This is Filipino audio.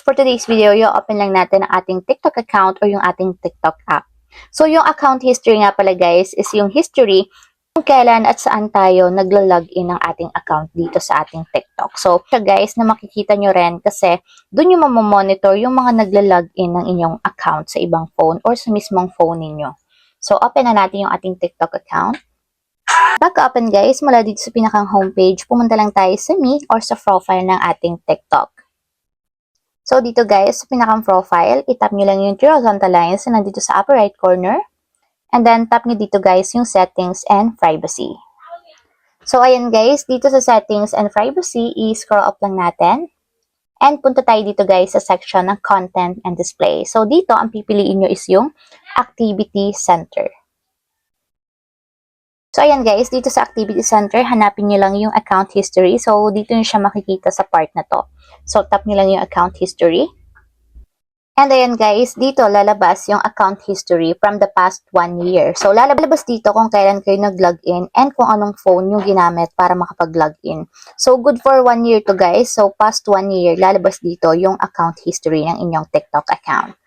For today's video, i-open lang natin ang ating TikTok account or yung ating TikTok app. So, yung account history nga pala guys is yung history kung kailan at saan tayo nagla-login ng ating account dito sa ating TikTok. So, guys, na makikita nyo rin kasi dun yung mamomonitor yung mga nagla-login ng inyong account sa ibang phone or sa mismong phone ninyo. So, open na natin yung ating TikTok account. Bago open guys, mula dito sa pinakang homepage, pumunta lang tayo sa me or sa profile ng ating TikTok. So, dito guys, sa pinakang profile, itap nyo lang yung horizontal lines na nandito sa upper right corner. And then, tap nyo dito guys yung settings and privacy. So, ayan guys, dito sa settings and privacy, i-scroll up lang natin. And punta tayo dito guys sa section ng content and display. So, dito, ang pipiliin nyo is yung activity center. So, ayan guys, dito sa Activity Center, hanapin nyo lang yung account history. So, dito nyo siya makikita sa part na to. So, tap nyo lang yung account history. And ayan guys, dito lalabas yung account history from the past 1 year. So, lalabas dito kung kailan kayo nag-login and kung anong phone yung ginamit para makapag-login. So, good for 1 year to guys. So, past 1 year, lalabas dito yung account history ng inyong TikTok account.